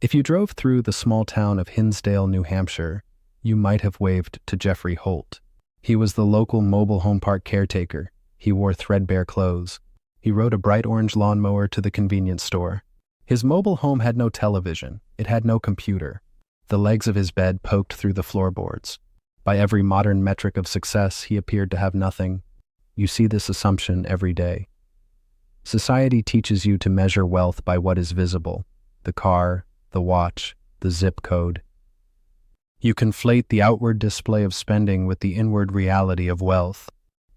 If you drove through the small town of Hinsdale, New Hampshire, you might have waved to Geoffrey Holt. He was the local mobile home park caretaker. He wore threadbare clothes. He rode a bright orange lawnmower to the convenience store. His mobile home had no television. It had no computer. The legs of his bed poked through the floorboards. By every modern metric of success, he appeared to have nothing. You see this assumption every day. Society teaches you to measure wealth by what is visible: the car, the watch, the zip code. You conflate the outward display of spending with the inward reality of wealth.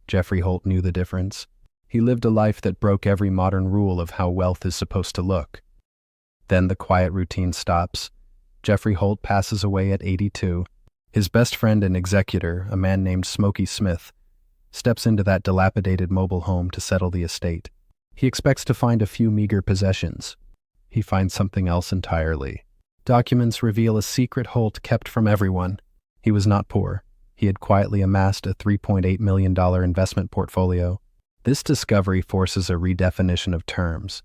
Geoffrey Holt knew the difference. He lived a life that broke every modern rule of how wealth is supposed to look. Then the quiet routine stops. Geoffrey Holt passes away at 82. His best friend and executor, a man named Smoky Smith, steps into that dilapidated mobile home to settle the estate. He expects to find a few meager possessions. He finds something else entirely. Documents reveal a secret Holt kept from everyone. He was not poor. He had quietly amassed a $3.8 million investment portfolio. This discovery forces a redefinition of terms.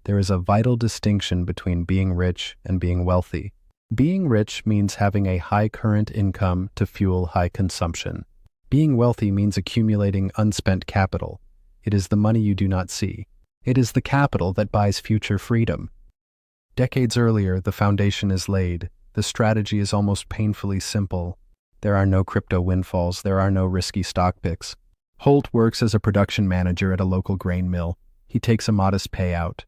There is a vital distinction between being rich and being wealthy. Being rich means having a high current income to fuel high consumption. Being wealthy means accumulating unspent capital. It is the money you do not see. It is the capital that buys future freedom. Decades earlier, the foundation is laid. The strategy is almost painfully simple. There are no crypto windfalls. There are no risky stock picks. Holt works as a production manager at a local grain mill. He takes a modest payout.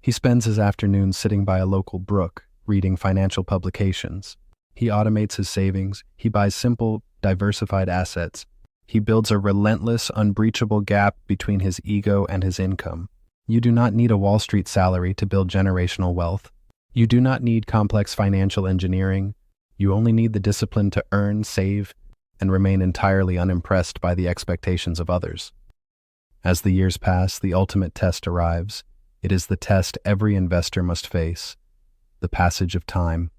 He spends his afternoons sitting by a local brook, reading financial publications. He automates his savings. He buys simple, diversified assets. He builds a relentless, unbreachable gap between his ego and his income. You do not need a Wall Street salary to build generational wealth. You do not need complex financial engineering. You only need the discipline to earn, save, and remain entirely unimpressed by the expectations of others. As the years pass, the ultimate test arrives. It is the test every investor must face: the passage of time.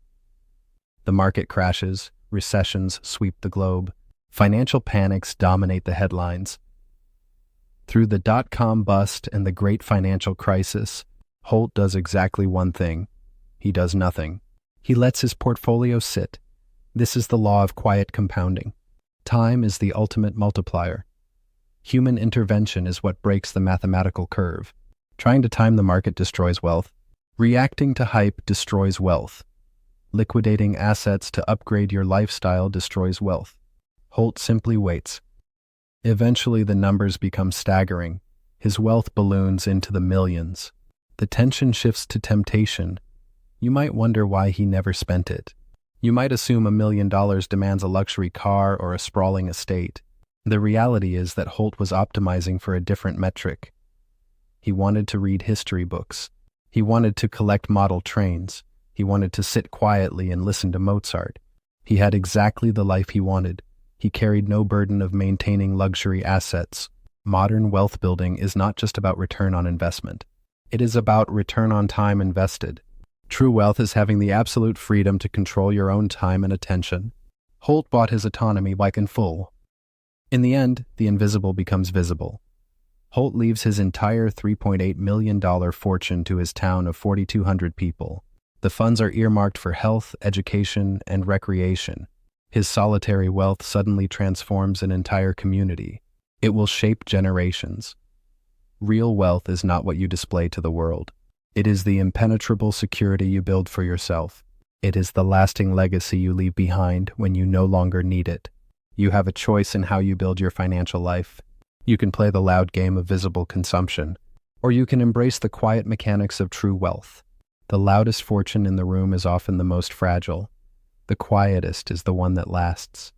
The market crashes, recessions sweep the globe, financial panics dominate the headlines. Through the dot-com bust and the great financial crisis, Holt does exactly one thing. He does nothing. He lets his portfolio sit. This is the law of quiet compounding. Time is the ultimate multiplier. Human intervention is what breaks the mathematical curve. Trying to time the market destroys wealth. Reacting to hype destroys wealth. Liquidating assets to upgrade your lifestyle destroys wealth. Holt simply waits. Eventually, the numbers become staggering. His wealth balloons into the millions. The tension shifts to temptation. You might wonder why he never spent it. You might assume $1 million demands a luxury car or a sprawling estate. The reality is that Holt was optimizing for a different metric. He wanted to read history books. He wanted to collect model trains. He wanted to sit quietly and listen to Mozart. He had exactly the life he wanted. He carried no burden of maintaining luxury assets. Modern wealth building is not just about return on investment. It is about return on time invested. True wealth is having the absolute freedom to control your own time and attention. Holt bought his autonomy back in full. In the end, the invisible becomes visible. Holt leaves his entire $3.8 million fortune to his town of 4,200 people. The funds are earmarked for health, education, and recreation. His solitary wealth suddenly transforms an entire community. It will shape generations. Real wealth is not what you display to the world. It is the impenetrable security you build for yourself. It is the lasting legacy you leave behind when you no longer need it. You have a choice in how you build your financial life. You can play the loud game of visible consumption, or you can embrace the quiet mechanics of true wealth. The loudest fortune in the room is often the most fragile. The quietest is the one that lasts.